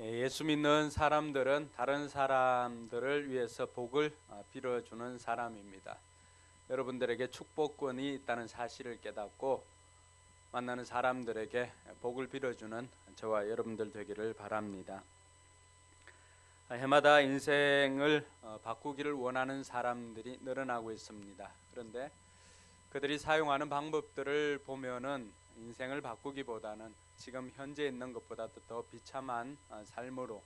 예수 믿는 사람들은 다른 사람들을 위해서 복을 빌어주는 사람입니다. 여러분들에게 축복권이 있다는 사실을 깨닫고 만나는 사람들에게 복을 빌어주는 저와 여러분들 되기를 바랍니다. 해마다 인생을 바꾸기를 원하는 사람들이 늘어나고 있습니다. 그런데 그들이 사용하는 방법들을 보면은 인생을 바꾸기보다는 지금 현재 있는 것보다도 더 비참한 삶으로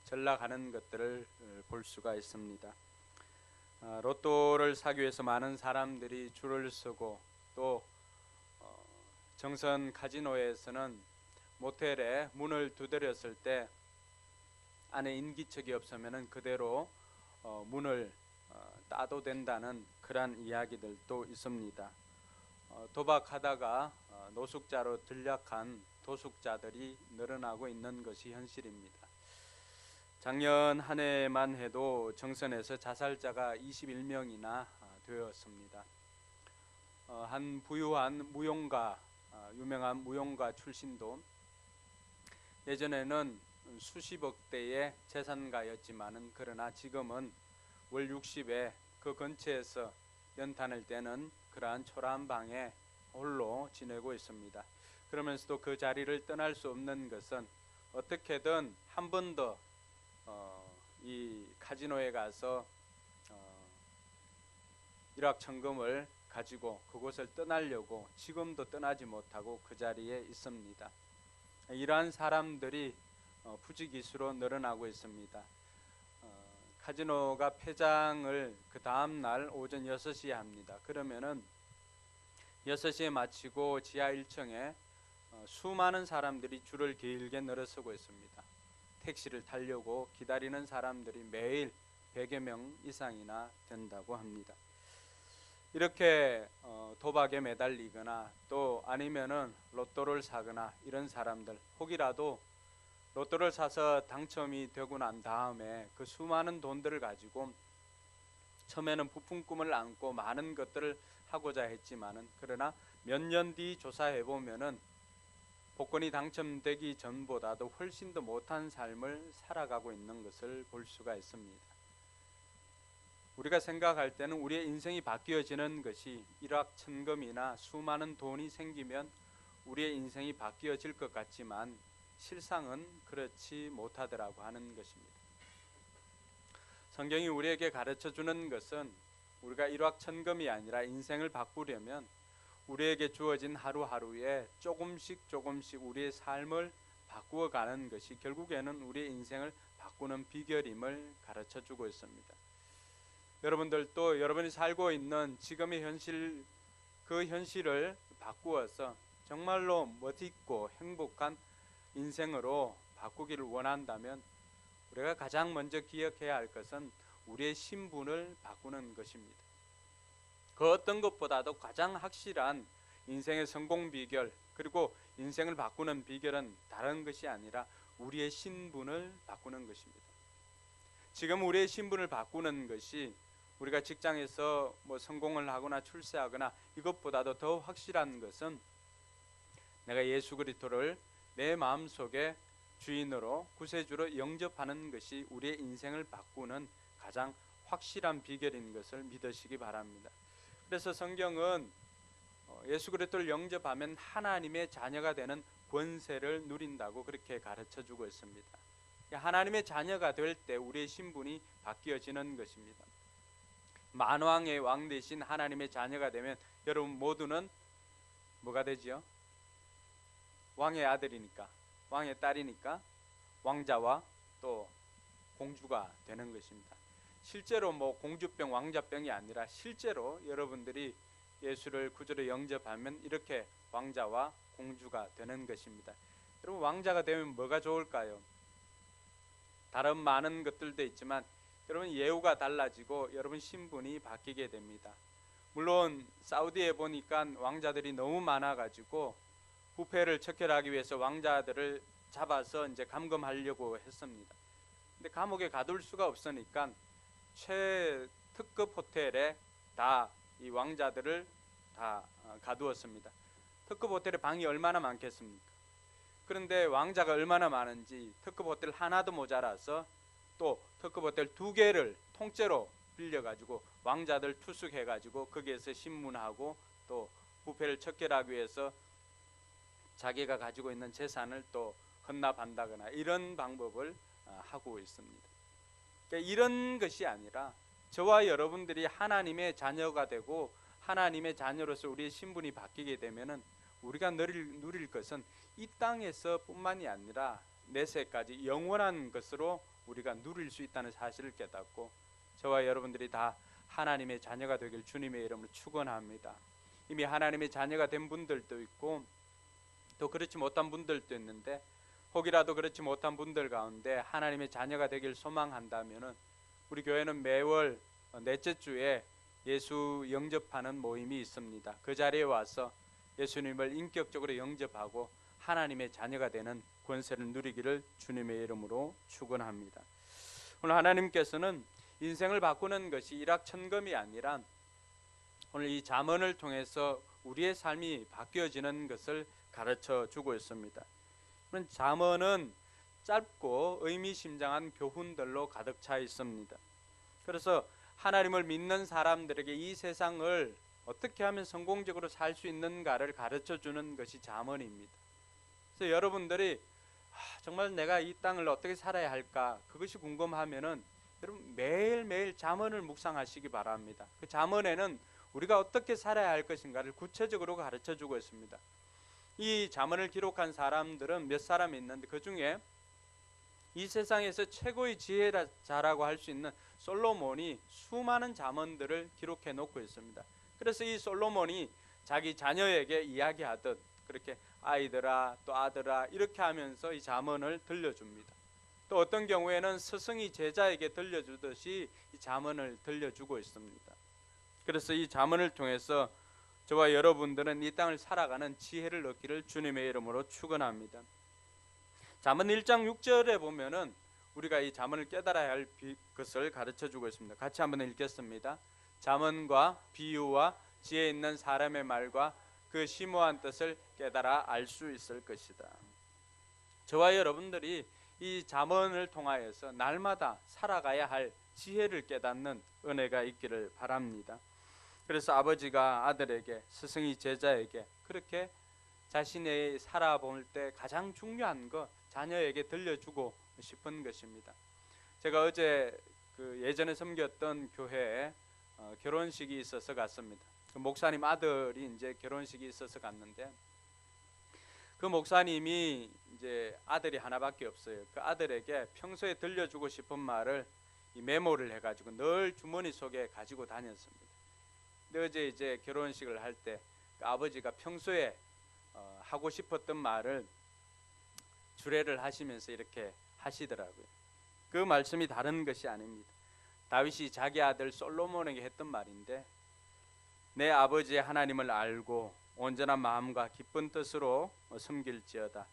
전락하는 것들을 볼 수가 있습니다. 로또를 사기 위해서 많은 사람들이 줄을 서고 또 정선 카지노에서는 모텔에 문을 두드렸을 때 안에 인기척이 없으면 그대로 문을 따도 된다는 그러한 이야기들도 있습니다. 도박하다가 노숙자로 들락한 도숙자들이 늘어나고 있는 것이 현실입니다. 작년 한 해만 해도 정선에서 자살자가 21명이나 되었습니다. 한 부유한 무용가, 유명한 무용가 출신도 예전에는 수십억대의 재산가였지만은 그러나 지금은 월 60에 그 근처에서 연탄을 떼는 그러한 초라한 방에 홀로 지내고 있습니다. 그러면서도 그 자리를 떠날 수 없는 것은 어떻게든 한 번 더 이 카지노에 가서 일확천금을 가지고 그곳을 떠나려고 지금도 떠나지 못하고 그 자리에 있습니다. 이러한 사람들이 부지기수로 늘어나고 있습니다. 카지노가 폐장을 그 다음 날 오전 6시에 합니다. 그러면은 6시에 마치고 지하 1층에 수많은 사람들이 줄을 길게 늘어서고 있습니다. 택시를 타려고 기다리는 사람들이 매일 100여 명 이상이나 된다고 합니다. 이렇게 도박에 매달리거나 또 아니면은 로또를 사거나 이런 사람들, 혹이라도 로또를 사서 당첨이 되고 난 다음에 그 수많은 돈들을 가지고 처음에는 부푼 꿈을 안고 많은 것들을 하고자 했지만은 그러나 몇 년 뒤 조사해 보면은 복권이 당첨되기 전보다도 훨씬 더 못한 삶을 살아가고 있는 것을 볼 수가 있습니다. 우리가 생각할 때는 우리의 인생이 바뀌어지는 것이 일확천금이나 수많은 돈이 생기면 우리의 인생이 바뀌어질 것 같지만 실상은 그렇지 못하더라고 하는 것입니다. 성경이 우리에게 가르쳐주는 것은 우리가 일확천금이 아니라 인생을 바꾸려면 우리에게 주어진 하루하루에 조금씩 우리의 삶을 바꾸어가는 것이 결국에는 우리의 인생을 바꾸는 비결임을 가르쳐주고 있습니다. 여러분들도 여러분이 살고 있는 지금의 현실, 그 현실을 바꾸어서 정말로 멋있고 행복한 인생으로 바꾸기를 원한다면 우리가 가장 먼저 기억해야 할 것은 우리의 신분을 바꾸는 것입니다. 그 어떤 것보다도 가장 확실한 인생의 성공 비결, 그리고 인생을 바꾸는 비결은 다른 것이 아니라 우리의 신분을 바꾸는 것입니다. 지금 우리의 신분을 바꾸는 것이 우리가 직장에서 성공을 하거나 출세하거나 이것보다도 더 확실한 것은 내가 예수 그리스도를 내 마음속에 주인으로 구세주로 영접하는 것이 우리의 인생을 바꾸는 가장 확실한 비결인 것을 믿으시기 바랍니다. 그래서 성경은 예수 그리스도를 영접하면 하나님의 자녀가 되는 권세를 누린다고 그렇게 가르쳐주고 있습니다. 하나님의 자녀가 될 때 우리의 신분이 바뀌어지는 것입니다. 만왕의 왕 되신 하나님의 자녀가 되면 여러분 모두는 뭐가 되지요? 왕의 아들이니까, 왕의 딸이니까 왕자와 또 공주가 되는 것입니다. 실제로 공주병, 왕자병이 아니라 실제로 여러분들이 예수를 구주로 영접하면 이렇게 왕자와 공주가 되는 것입니다. 여러분 왕자가 되면 뭐가 좋을까요? 다른 많은 것들도 있지만 여러분 예우가 달라지고 여러분 신분이 바뀌게 됩니다. 물론 사우디에 보니까 왕자들이 너무 많아가지고 부패를 척결하기 위해서 왕자들을 잡아서 이제 감금하려고 했습니다. 근데 감옥에 가둘 수가 없으니까 최특급 호텔에 다 이 왕자들을 다 가두었습니다. 특급 호텔에 방이 얼마나 많겠습니까? 그런데 왕자가 얼마나 많은지 특급 호텔 하나도 모자라서 또 특급 호텔 2개를 통째로 빌려가지고 왕자들 투숙해가지고 거기에서 신문하고 또 부패를 척결하기 위해서 자기가 가지고 있는 재산을 또 헌납한다거나 이런 방법을 하고 있습니다. 그러니까 이런 것이 아니라 저와 여러분들이 하나님의 자녀가 되고 하나님의 자녀로서 우리의 신분이 바뀌게 되면은 우리가 누릴 것은 이 땅에서 뿐만이 아니라 내세까지 영원한 것으로 우리가 누릴 수 있다는 사실을 깨닫고 저와 여러분들이 다 하나님의 자녀가 되길 주님의 이름으로 축원합니다. 이미 하나님의 자녀가 된 분들도 있고 또 그렇지 못한 분들도 있는데 혹이라도 그렇지 못한 분들 가운데 하나님의 자녀가 되길 소망한다면은 우리 교회는 매월 넷째 주에 예수 영접하는 모임이 있습니다. 그 자리에 와서 예수님을 인격적으로 영접하고 하나님의 자녀가 되는 권세를 누리기를 주님의 이름으로 축원합니다. 오늘 하나님께서는 인생을 바꾸는 것이 일확천금이 아니라 오늘 이 잠언을 통해서 우리의 삶이 바뀌어지는 것을 가르쳐 주고 있습니다. 잠언은 짧고 의미심장한 교훈들로 가득 차 있습니다. 그래서 하나님을 믿는 사람들에게 이 세상을 어떻게 하면 성공적으로 살 수 있는가를 가르쳐 주는 것이 잠언입니다. 그래서 여러분들이 정말 내가 이 땅을 어떻게 살아야 할까 그것이 궁금하면은 여러분 매일매일 잠언을 묵상하시기 바랍니다. 그 잠언에는 우리가 어떻게 살아야 할 것인가를 구체적으로 가르쳐 주고 있습니다. 이 잠언을 기록한 사람들은 몇 사람이 있는데 그 중에 이 세상에서 최고의 지혜자라고 할 수 있는 솔로몬이 수많은 잠언들을 기록해 놓고 있습니다. 그래서 이 솔로몬이 자기 자녀에게 이야기하듯 그렇게 아이들아 또 아들아 이렇게 하면서 이 잠언을 들려줍니다. 또 어떤 경우에는 스승이 제자에게 들려주듯이 이 잠언을 들려주고 있습니다. 그래서 이 잠언을 통해서 저와 여러분들은 이 땅을 살아가는 지혜를 얻기를 주님의 이름으로 축원합니다. 잠언 1장 6절에 보면은 우리가 이 잠언을 깨달아야 할 것을 가르쳐 주고 있습니다. 같이 한번 읽겠습니다. 잠언과 비유와 지혜 있는 사람의 말과 그 심오한 뜻을 깨달아 알 수 있을 것이다. 저와 여러분들이 이 잠언을 통하여서 날마다 살아가야 할 지혜를 깨닫는 은혜가 있기를 바랍니다. 그래서 아버지가 아들에게 스승이 제자에게 그렇게 자신의 살아볼 때 가장 중요한 거 자녀에게 들려주고 싶은 것입니다. 제가 어제 예전에 섬겼던 교회에 결혼식이 있어서 갔습니다. 그 목사님 아들이 이제 결혼식이 있어서 갔는데 그 목사님이 이제 아들이 하나밖에 없어요. 그 아들에게 평소에 들려주고 싶은 말을 이 메모를 해가지고 늘 주머니 속에 가지고 다녔습니다. 근데 어제 이제 결혼식을 할 때 그 아버지가 평소에 하고 싶었던 말을 주례를 하시면서 이렇게 하시더라고요. 그 말씀이 다른 것이 아닙니다. 다윗이 자기 아들 솔로몬에게 했던 말인데 내 아버지의 하나님을 알고 온전한 마음과 기쁜 뜻으로 섬길지어다.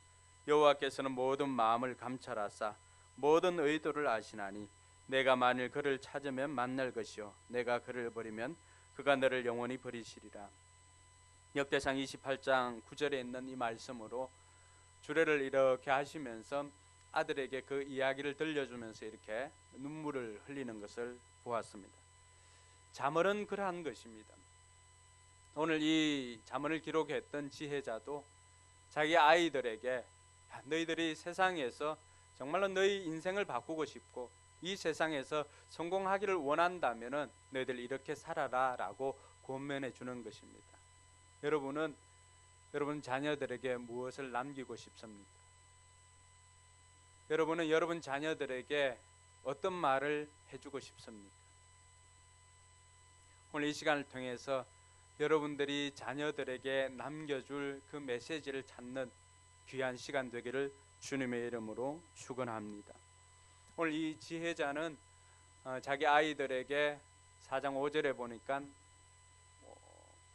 여호와께서는 모든 마음을 감찰하사 모든 의도를 아시나니 내가 만일 그를 찾으면 만날 것이요 내가 그를 버리면 그가 너를 영원히 버리시리라. 역대상 28장 9절에 있는 이 말씀으로 주례를 이렇게 하시면서 아들에게 그 이야기를 들려주면서 이렇게 눈물을 흘리는 것을 보았습니다. 잠언은 그러한 것입니다. 오늘 이 잠언을 기록했던 지혜자도 자기 아이들에게 너희들이 세상에서 정말로 너희 인생을 바꾸고 싶고 이 세상에서 성공하기를 원한다면은 너희들 이렇게 살아라 라고 권면해 주는 것입니다. 여러분은 여러분 자녀들에게 무엇을 남기고 싶습니까? 여러분은 여러분 자녀들에게 어떤 말을 해주고 싶습니까? 오늘 이 시간을 통해서 여러분들이 자녀들에게 남겨줄 그 메시지를 찾는 귀한 시간 되기를 주님의 이름으로 축원합니다. 오늘 이 지혜자는 자기 아이들에게 4장 5절에 보니까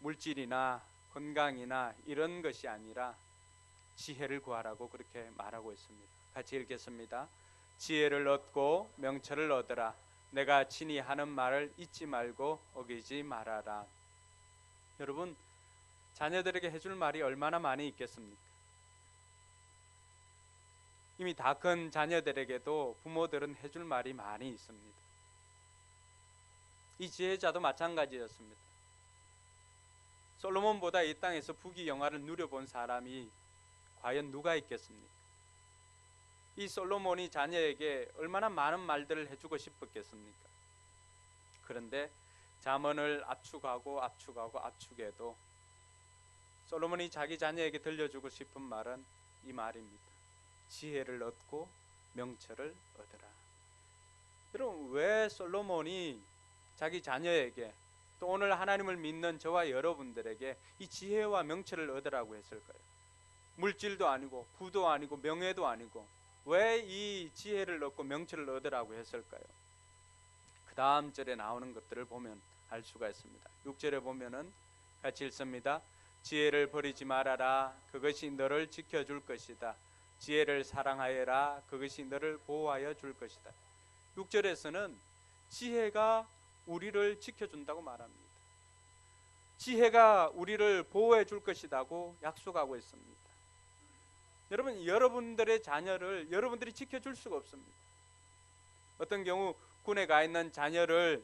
물질이나 건강이나 이런 것이 아니라 지혜를 구하라고 그렇게 말하고 있습니다. 같이 읽겠습니다. 지혜를 얻고 명철을 얻으라. 내가 친히 하는 말을 잊지 말고 어기지 말아라. 여러분 자녀들에게 해줄 말이 얼마나 많이 있겠습니까? 이미 다 큰 자녀들에게도 부모들은 해줄 말이 많이 있습니다. 이 지혜자도 마찬가지였습니다. 솔로몬보다 이 땅에서 부귀 영화를 누려본 사람이 과연 누가 있겠습니까? 이 솔로몬이 자녀에게 얼마나 많은 말들을 해주고 싶었겠습니까? 그런데 잠언을 압축해도 솔로몬이 자기 자녀에게 들려주고 싶은 말은 이 말입니다. 지혜를 얻고 명철을 얻으라. 여러분, 왜 솔로몬이 자기 자녀에게 또 오늘 하나님을 믿는 저와 여러분들에게 이 지혜와 명철을 얻으라고 했을까요? 물질도 아니고 부도 아니고 명예도 아니고 왜 이 지혜를 얻고 명철을 얻으라고 했을까요? 그 다음 절에 나오는 것들을 보면 알 수가 있습니다. 6절에 보면은 같이 읽습니다. 지혜를 버리지 말아라. 그것이 너를 지켜줄 것이다. 지혜를 사랑하여라. 그것이 너를 보호하여 줄 것이다. 6절에서는 지혜가 우리를 지켜준다고 말합니다. 지혜가 우리를 보호해 줄 것이라고 약속하고 있습니다. 여러분, 여러분들의 자녀를 여러분들이 지켜줄 수가 없습니다. 어떤 경우 군에 가 있는 자녀를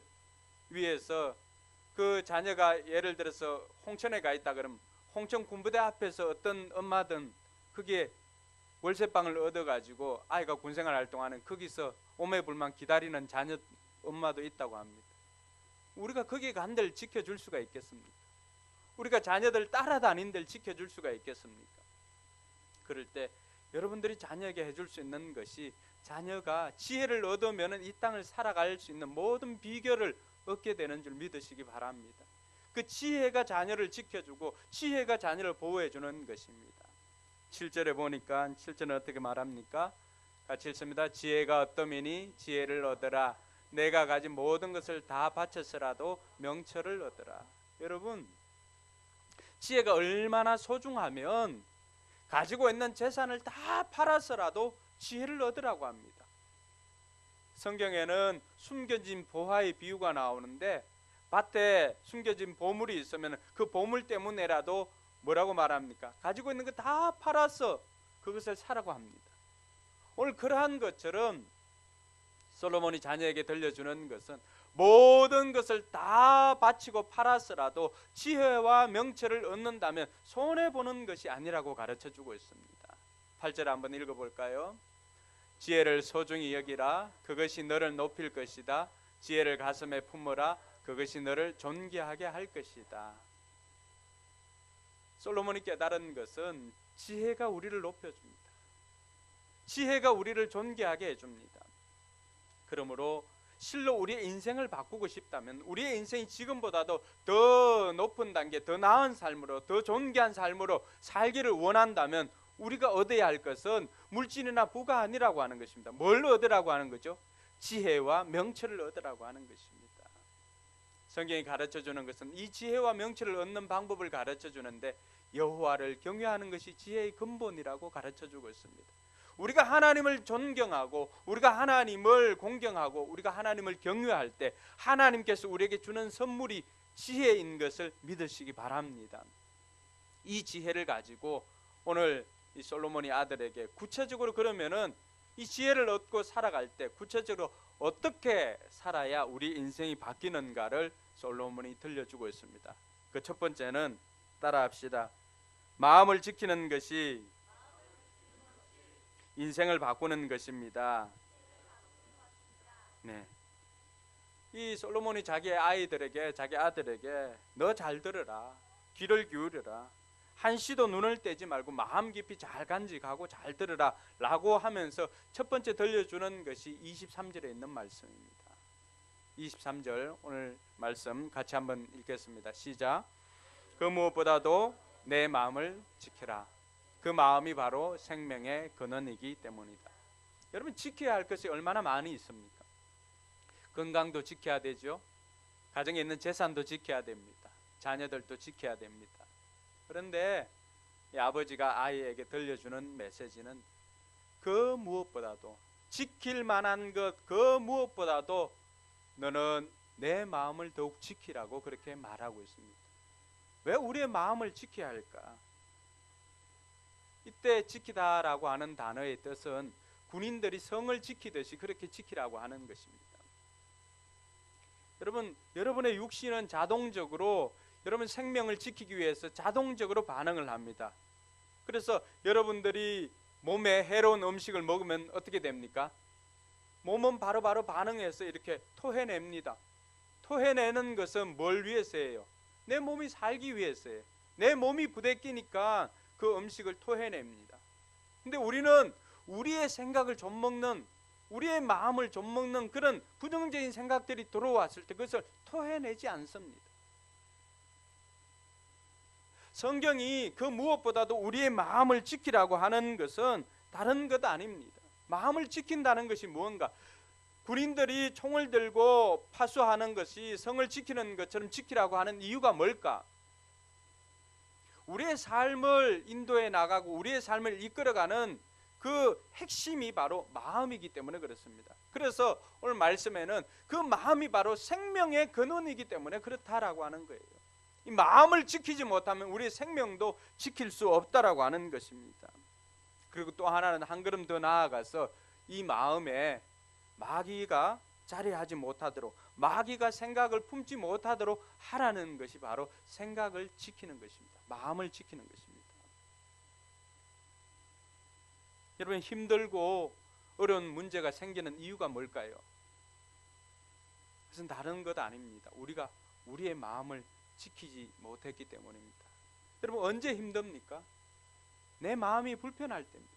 위해서 그 자녀가 예를 들어서 홍천에 가 있다 그러면 홍천 군부대 앞에서 어떤 엄마든 거기에 월세방을 얻어가지고 아이가 군생활 할 동안은 거기서 오매불만 기다리는 자녀 엄마도 있다고 합니다. 우리가 거기에 간 데를 지켜줄 수가 있겠습니까? 우리가 자녀들 따라다닌 데를 지켜줄 수가 있겠습니까? 그럴 때 여러분들이 자녀에게 해줄 수 있는 것이 자녀가 지혜를 얻으면 이 땅을 살아갈 수 있는 모든 비결을 얻게 되는 줄 믿으시기 바랍니다. 그 지혜가 자녀를 지켜주고 지혜가 자녀를 보호해주는 것입니다. 7절에 보니까 7절은 어떻게 말합니까? 같이 읽습니다. 지혜가 어떠미니 지혜를 얻으라. 내가 가진 모든 것을 다 바쳐서라도 명철을 얻으라. 여러분, 지혜가 얼마나 소중하면 가지고 있는 재산을 다 팔아서라도 지혜를 얻으라고 합니다. 성경에는 숨겨진 보화의 비유가 나오는데 밭에 숨겨진 보물이 있으면 그 보물 때문에라도 뭐라고 말합니까? 가지고 있는 거 다 팔아서 그것을 사라고 합니다. 오늘 그러한 것처럼 솔로몬이 자녀에게 들려주는 것은 모든 것을 다 바치고 팔아서라도 지혜와 명철을 얻는다면 손해보는 것이 아니라고 가르쳐주고 있습니다. 8절 한번 읽어볼까요? 지혜를 소중히 여기라. 그것이 너를 높일 것이다. 지혜를 가슴에 품어라. 그것이 너를 존귀하게 할 것이다. 솔로몬이 깨달은 것은 지혜가 우리를 높여줍니다. 지혜가 우리를 존귀하게 해줍니다. 그러므로 실로 우리의 인생을 바꾸고 싶다면 우리의 인생이 지금보다도 더 높은 단계, 더 나은 삶으로, 더 존귀한 삶으로 살기를 원한다면 우리가 얻어야 할 것은 물질이나 부가 아니라고 하는 것입니다. 뭘 얻으라고 하는 거죠? 지혜와 명철을 얻으라고 하는 것입니다. 성경이 가르쳐주는 것은 이 지혜와 명철을 얻는 방법을 가르쳐주는데 여호와를 경외하는 것이 지혜의 근본이라고 가르쳐주고 있습니다. 우리가 하나님을 존경하고 우리가 하나님을 공경하고 우리가 하나님을 경외할 때 하나님께서 우리에게 주는 선물이 지혜인 것을 믿으시기 바랍니다. 이 지혜를 가지고 오늘 이 솔로몬이 아들에게 구체적으로 그러면은 이 지혜를 얻고 살아갈 때 구체적으로 어떻게 살아야 우리 인생이 바뀌는가를 솔로몬이 들려주고 있습니다. 그 첫 번째는 따라합시다. 마음을 지키는 것이 인생을 바꾸는 것입니다. 네. 이 솔로몬이 자기 아이들에게, 자기 아들에게 너 잘 들으라. 귀를 기울여라. 한시도 눈을 떼지 말고 마음 깊이 잘 간직하고 잘 들으라 라고 하면서 첫 번째 들려주는 것이 23절에 있는 말씀입니다. 23절 오늘 말씀 같이 한번 읽겠습니다. 시작. 그 무엇보다도 내 마음을 지켜라. 그 마음이 바로 생명의 근원이기 때문이다. 여러분, 지켜야 할 것이 얼마나 많이 있습니까? 건강도 지켜야 되죠. 가정에 있는 재산도 지켜야 됩니다. 자녀들도 지켜야 됩니다. 그런데 이 아버지가 아이에게 들려주는 메시지는 그 무엇보다도 지킬 만한 것, 그 무엇보다도 너는 내 마음을 더욱 지키라고 그렇게 말하고 있습니다. 왜 우리의 마음을 지켜야 할까? 이때 지키다라고 하는 단어의 뜻은 군인들이 성을 지키듯이 그렇게 지키라고 하는 것입니다. 여러분, 여러분의 육신은 자동적으로 여러분 생명을 지키기 위해서 자동적으로 반응을 합니다. 그래서 여러분들이 몸에 해로운 음식을 먹으면 어떻게 됩니까? 몸은 바로바로 반응해서 이렇게 토해냅니다. 토해내는 것은 뭘 위해서예요? 내 몸이 살기 위해서예요. 내 몸이 부대끼니까 그 음식을 토해냅니다. 근데 우리는 우리의 생각을 좀 먹는, 우리의 마음을 좀 먹는 그런 부정적인 생각들이 들어왔을 때 그것을 토해내지 않습니다. 성경이 그 무엇보다도 우리의 마음을 지키라고 하는 것은 다른 것 아닙니다. 마음을 지킨다는 것이 무언가? 군인들이 총을 들고 파수하는 것이 성을 지키는 것처럼 지키라고 하는 이유가 뭘까? 우리의 삶을 인도해 나가고 우리의 삶을 이끌어가는 그 핵심이 바로 마음이기 때문에 그렇습니다. 그래서 오늘 말씀에는 그 마음이 바로 생명의 근원이기 때문에 그렇다라고 하는 거예요. 이 마음을 지키지 못하면 우리의 생명도 지킬 수 없다라고 하는 것입니다. 그리고 또 하나는 한 걸음 더 나아가서 이 마음에 마귀가 자리하지 못하도록, 마귀가 생각을 품지 못하도록 하라는 것이 바로 생각을 지키는 것입니다. 마음을 지키는 것입니다. 여러분, 힘들고 어려운 문제가 생기는 이유가 뭘까요? 그것은 다른 것 아닙니다. 우리가 우리의 마음을 지키지 못했기 때문입니다. 여러분, 언제 힘듭니까? 내 마음이 불편할 때입니다.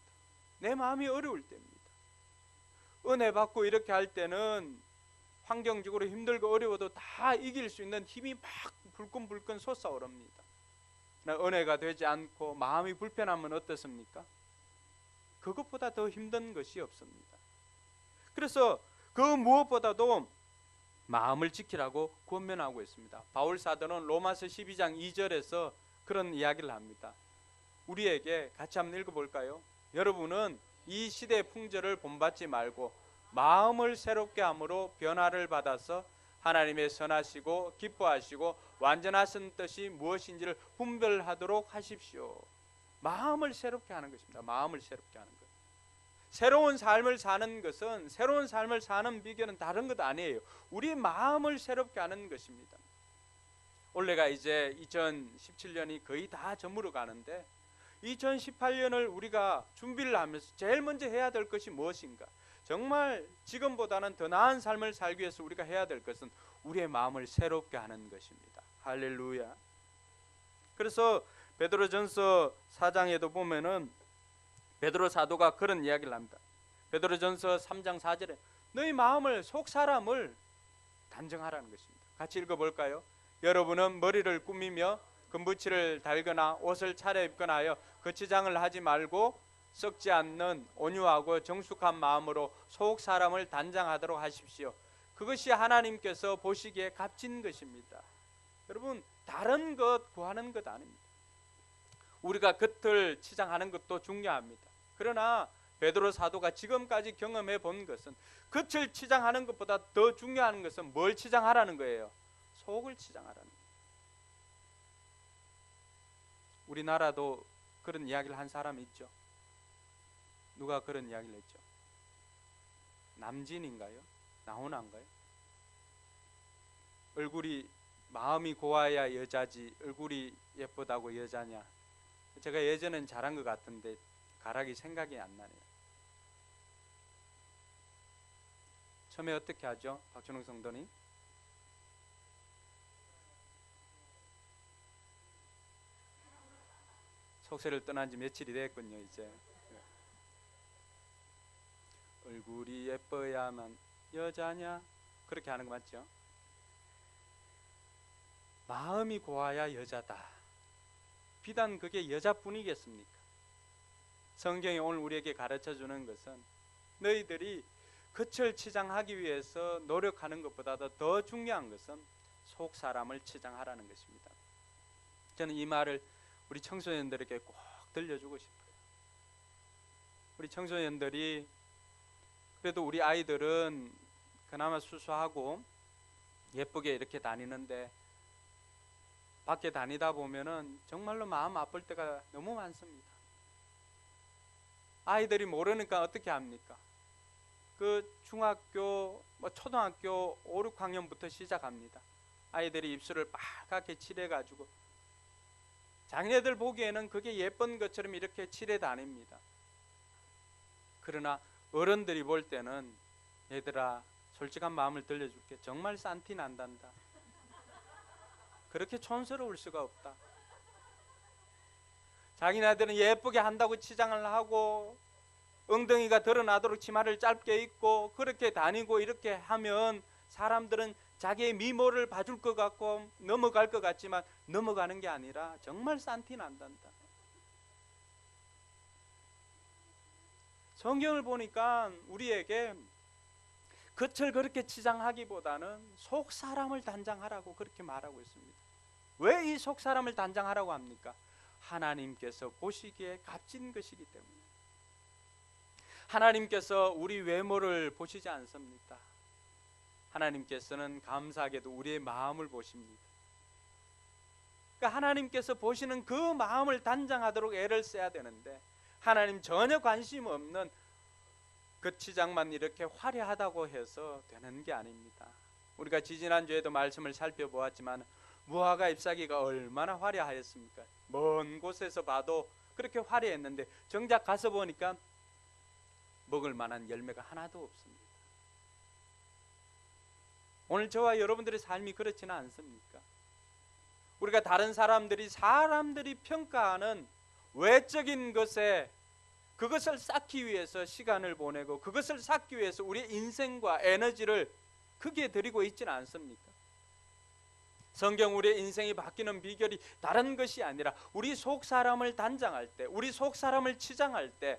내 마음이 어려울 때입니다. 은혜 받고 이렇게 할 때는 환경적으로 힘들고 어려워도 다 이길 수 있는 힘이 막 불끈불끈 솟아오릅니다. 은혜가 되지 않고 마음이 불편하면 어떻습니까? 그것보다 더 힘든 것이 없습니다. 그래서 그 무엇보다도 마음을 지키라고 권면하고 있습니다. 바울 사도는 로마서 12장 2절에서 그런 이야기를 합니다. 우리에게 같이 한번 읽어볼까요? 여러분은 이 시대의 풍조를 본받지 말고 마음을 새롭게 함으로 변화를 받아서 하나님의 선하시고 기뻐하시고 완전하신 뜻이 무엇인지를 분별하도록 하십시오. 마음을 새롭게 하는 것입니다. 마음을 새롭게 하는 것. 새로운 삶을 사는 것은, 새로운 삶을 사는 비결은 다른 것 아니에요. 우리 마음을 새롭게 하는 것입니다. 올해가 이제 2017년이 거의 다 저물어 가는데 2018년을 우리가 준비를 하면서 제일 먼저 해야 될 것이 무엇인가? 정말 지금보다는 더 나은 삶을 살기 위해서 우리가 해야 될 것은 우리의 마음을 새롭게 하는 것입니다. 할렐루야. 그래서 베드로전서 4장에도 보면은 베드로 사도가 그런 이야기를 합니다. 베드로전서 3장 4절에 너희 마음을, 속 사람을 단정하라는 것입니다. 같이 읽어볼까요? 여러분은 머리를 꾸미며 금붙이를 달거나 옷을 차려입거나 하여 거치장을 하지 말고 썩지 않는 온유하고 정숙한 마음으로 속 사람을 단장하도록 하십시오. 그것이 하나님께서 보시기에 값진 것입니다. 여러분, 다른 것 구하는 것 아닙니다. 우리가 겉을 치장하는 것도 중요합니다. 그러나 베드로 사도가 지금까지 경험해 본 것은 겉을 치장하는 것보다 더 중요한 것은 뭘 치장하라는 거예요? 속을 치장하라는 거예요. 우리나라도 그런 이야기를 한 사람이 있죠. 누가 그런 이야기를 했죠? 남진인가요? 나훈아인가요? 얼굴이, 마음이 고와야 여자지 얼굴이 예쁘다고 여자냐. 제가 예전엔 잘한 것 같은데 가락이 생각이 안 나네요. 처음에 어떻게 하죠? 박준홍 성도님? 속세를 떠난 지 며칠이 됐군요. 이제 얼굴이 예뻐야만 여자냐? 그렇게 하는 거 맞죠? 마음이 고와야 여자다. 비단 그게 여자뿐이겠습니까? 성경이 오늘 우리에게 가르쳐주는 것은 너희들이 겉을 치장하기 위해서 노력하는 것보다 더 중요한 것은 속 사람을 치장하라는 것입니다. 저는 이 말을 우리 청소년들에게 꼭 들려주고 싶어요. 우리 청소년들이, 그래도 우리 아이들은 그나마 수수하고 예쁘게 이렇게 다니는데 밖에 다니다 보면은 정말로 마음 아플 때가 너무 많습니다. 아이들이 모르니까 어떻게 합니까? 그 중학교, 초등학교 5, 6학년부터 시작합니다. 아이들이 입술을 빨갛게 칠해가지고 자기네들 보기에는 그게 예쁜 것처럼 이렇게 칠해 다닙니다. 그러나 어른들이 볼 때는 얘들아 솔직한 마음을 들려줄게. 정말 싼티 난단다. 그렇게 촌스러울 수가 없다. 자기네들은 예쁘게 한다고 치장을 하고 엉덩이가 드러나도록 치마를 짧게 입고 그렇게 다니고 이렇게 하면 사람들은 자기의 미모를 봐줄 것 같고 넘어갈 것 같지만 넘어가는 게 아니라 정말 싼티 난단다. 성경을 보니까 우리에게 겉을 그렇게 치장하기보다는 속 사람을 단장하라고 그렇게 말하고 있습니다. 왜 이 속 사람을 단장하라고 합니까? 하나님께서 보시기에 값진 것이기 때문에. 하나님께서 우리 외모를 보시지 않습니다. 하나님께서는 감사하게도 우리의 마음을 보십니다. 그러니까 하나님께서 보시는 그 마음을 단장하도록 애를 써야 되는데 하나님 전혀 관심 없는 그 치장만 이렇게 화려하다고 해서 되는 게 아닙니다. 우리가 지지난주에도 말씀을 살펴보았지만 무화과 잎사귀가 얼마나 화려하였습니까? 먼 곳에서 봐도 그렇게 화려했는데 정작 가서 보니까 먹을 만한 열매가 하나도 없습니다. 오늘 저와 여러분들의 삶이 그렇지는 않습니까? 우리가 다른 사람들이 평가하는 외적인 것에 그것을 쌓기 위해서 시간을 보내고 그것을 쌓기 위해서 우리의 인생과 에너지를 크게 들이고 있지는 않습니까? 성경 우리의 인생이 바뀌는 비결이 다른 것이 아니라 우리 속 사람을 단장할 때, 우리 속 사람을 치장할 때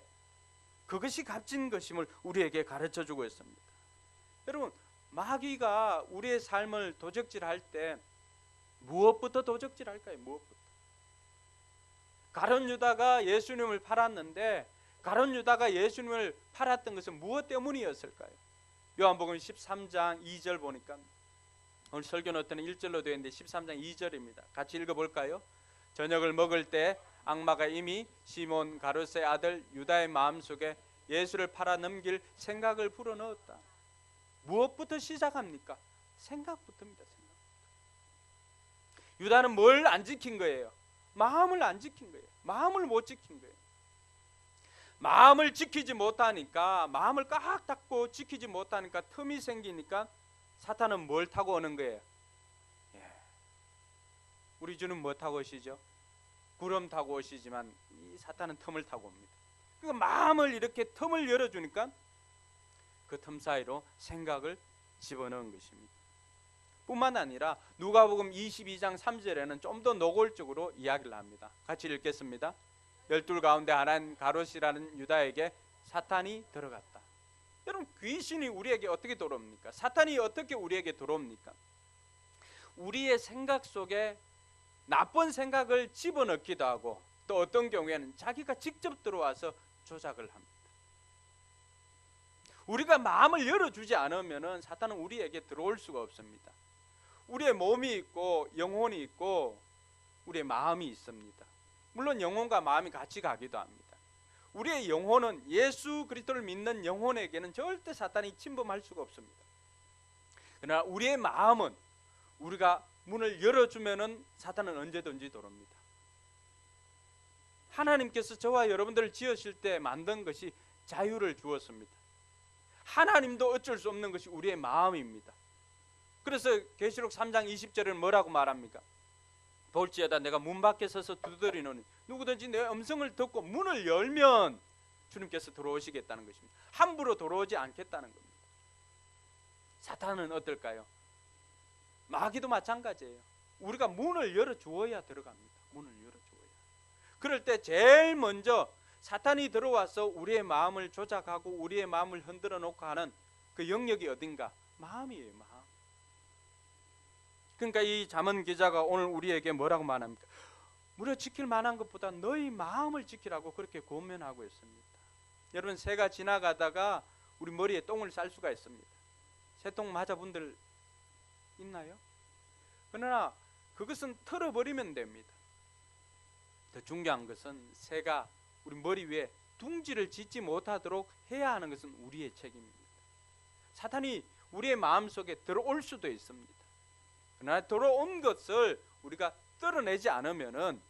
그것이 값진 것임을 우리에게 가르쳐주고 있습니다. 여러분, 마귀가 우리의 삶을 도적질할 때 무엇부터 도적질할까요? 무엇부터? 가룟 유다가 예수님을 팔았는데 가룟 유다가 예수님을 팔았던 것은 무엇 때문이었을까요? 요한복음 13장 2절 보니까 오늘 설교 노트는 1절로 되어 있는데 13장 2절입니다. 같이 읽어볼까요? 저녁을 먹을 때 악마가 이미 시몬 가룟의 아들 유다의 마음속에 예수를 팔아 넘길 생각을 불어넣었다. 무엇부터 시작합니까? 생각부터입니다. 생각. 유다는 뭘 안 지킨 거예요? 마음을 안 지킨 거예요. 마음을 못 지킨 거예요. 마음을 지키지 못하니까, 마음을 꽉 닫고 지키지 못하니까 틈이 생기니까 사탄은 뭘 타고 오는 거예요? 우리 주는 뭐 타고 오시죠? 구름 타고 오시지만 이 사탄은 틈을 타고 옵니다. 그러니까 마음을 이렇게 틈을 열어주니까 그 틈 사이로 생각을 집어넣은 것입니다. 뿐만 아니라 누가복음 22장 3절에는 좀 더 노골적으로 이야기를 합니다. 같이 읽겠습니다. 12 가운데 하나인 가롯이라는 유다에게 사탄이 들어갔다. 여러분, 귀신이 우리에게 어떻게 들어옵니까? 사탄이 어떻게 우리에게 들어옵니까? 우리의 생각 속에 나쁜 생각을 집어넣기도 하고 또 어떤 경우에는 자기가 직접 들어와서 조작을 합니다. 우리가 마음을 열어주지 않으면 사탄은 우리에게 들어올 수가 없습니다. 우리의 몸이 있고 영혼이 있고 우리의 마음이 있습니다. 물론 영혼과 마음이 같이 가기도 합니다. 우리의 영혼은 예수 그리스도를 믿는 영혼에게는 절대 사탄이 침범할 수가 없습니다. 그러나 우리의 마음은 우리가 문을 열어주면은 사탄은 언제든지 들어옵니다. 하나님께서 저와 여러분들을 지으실 때 만든 것이 자유를 주었습니다. 하나님도 어쩔 수 없는 것이 우리의 마음입니다. 그래서 계시록 3장 20절에는 뭐라고 말합니까? 볼지어다 내가 문 밖에 서서 두드리노니 누구든지 내 음성을 듣고 문을 열면 주님께서 들어오시겠다는 것입니다. 함부로 들어오지 않겠다는 겁니다. 사탄은 어떨까요? 마귀도 마찬가지예요. 우리가 문을 열어주어야 들어갑니다. 문을 열어주어야. 그럴 때 제일 먼저 사탄이 들어와서 우리의 마음을 조작하고 우리의 마음을 흔들어 놓고 하는 그 영역이 어딘가? 마음이에요. 마음. 그러니까 이 잠언 기자가 오늘 우리에게 뭐라고 말합니까? 무려 지킬 만한 것보다 너희 마음을 지키라고 그렇게 권면하고 있습니다. 여러분, 새가 지나가다가 우리 머리에 똥을 쌀 수가 있습니다. 새똥 맞아본 분들 있나요? 그러나 그것은 털어버리면 됩니다. 더 중요한 것은 새가 우리 머리 위에 둥지를 짓지 못하도록 해야 하는 것은 우리의 책임입니다. 사단이 우리의 마음속에 들어올 수도 있습니다. 그러나 들어온 것을 우리가 뚫어내지 않으면은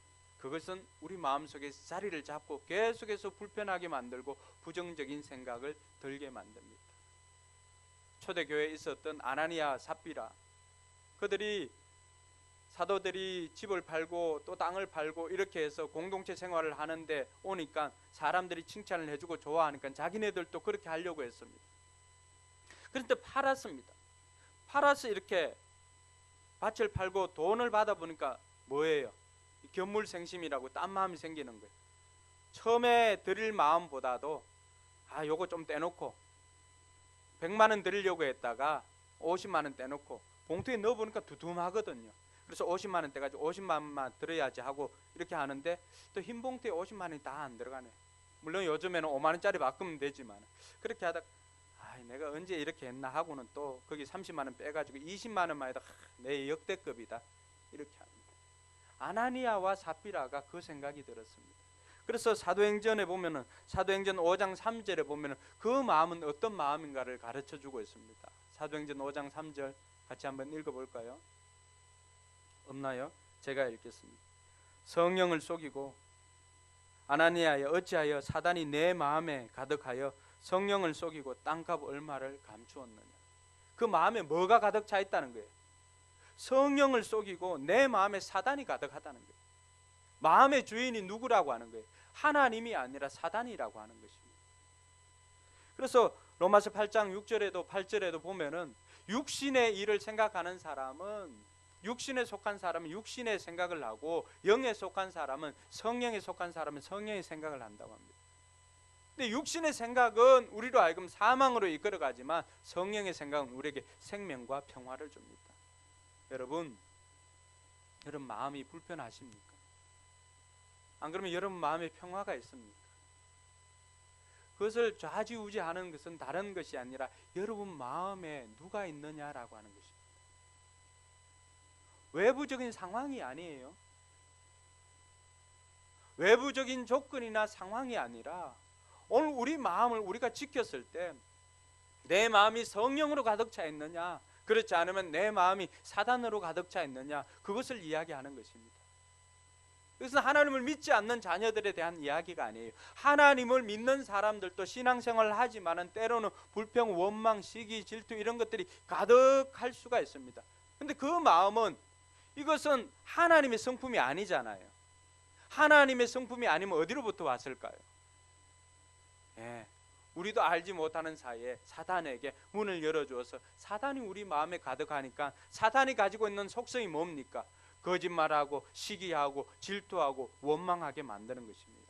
그것은 우리 마음속에 자리를 잡고 계속해서 불편하게 만들고 부정적인 생각을 들게 만듭니다. 초대교회에 있었던 아나니아 삽비라, 그들이 사도들이 집을 팔고 또 땅을 팔고 이렇게 해서 공동체 생활을 하는데 오니까 사람들이 칭찬을 해주고 좋아하니까 자기네들도 그렇게 하려고 했습니다. 그런데 팔았습니다. 팔아서 이렇게 밭을 팔고 돈을 받아보니까 뭐예요? 견물생심이라고 딴 마음이 생기는 거예요. 처음에 드릴 마음보다도 요거 좀 떼놓고 100만 원 드리려고 했다가 50만 원 떼놓고 봉투에 넣어보니까 두툼하거든요. 그래서 50만 원 떼가지고 50만 원만 들어야지 하고 이렇게 하는데 또 흰 봉투에 50만 원이 다 안 들어가네. 물론 요즘에는 5만 원짜리 바꾸면 되지만 그렇게 하다가 내가 언제 이렇게 했나 하고는 또 거기 30만 원 빼가지고 20만 원만 해도 내 역대급이다 이렇게 합니다. 아나니아와 삽비라가 그 생각이 들었습니다. 그래서 사도행전에 보면은 사도행전 5장 3절에 보면은 그 마음은 어떤 마음인가를 가르쳐 주고 있습니다. 사도행전 5장 3절 같이 한번 읽어볼까요? 없나요? 제가 읽겠습니다. 성령을 속이고 아나니아여 어찌하여 사단이 내 마음에 가득하여 성령을 속이고 땅값 얼마를 감추었느냐. 그 마음에 뭐가 가득 차 있다는 거예요? 성령을 속이고 내 마음에 사단이 가득하다는 거예요. 마음의 주인이 누구라고 하는 거예요? 하나님이 아니라 사단이라고 하는 것입니다. 그래서 로마서 8장 6절에도 8절에도 보면은 육신의 일을 생각하는 사람은 육신에 속한 사람은 육신의 생각을 하고 영에 속한 사람은 성령에 속한 사람은 성령의 생각을 한다고 합니다. 근데 육신의 생각은 우리로 하여금 사망으로 이끌어가지만 성령의 생각은 우리에게 생명과 평화를 줍니다. 여러분 마음이 불편하십니까? 안 그러면 여러분 마음에 평화가 있습니까? 그것을 좌지우지하는 것은 다른 것이 아니라 여러분 마음에 누가 있느냐라고 하는 것입니다. 외부적인 상황이 아니에요. 외부적인 조건이나 상황이 아니라 오늘 우리 마음을 우리가 지켰을 때 내 마음이 성령으로 가득 차 있느냐, 그렇지 않으면 내 마음이 사단으로 가득 차 있느냐, 그것을 이야기하는 것입니다. 이것은 하나님을 믿지 않는 자녀들에 대한 이야기가 아니에요. 하나님을 믿는 사람들도 신앙생활을 하지만은 때로는 불평, 원망, 시기, 질투 이런 것들이 가득할 수가 있습니다. 근데 그 마음은 이것은 하나님의 성품이 아니잖아요. 하나님의 성품이 아니면 어디로부터 왔을까요? 우리도 알지 못하는 사이에 사단에게 문을 열어주어서 사단이 우리 마음에 가득하니까 사단이 가지고 있는 속성이 뭡니까? 거짓말하고 시기하고 질투하고 원망하게 만드는 것입니다.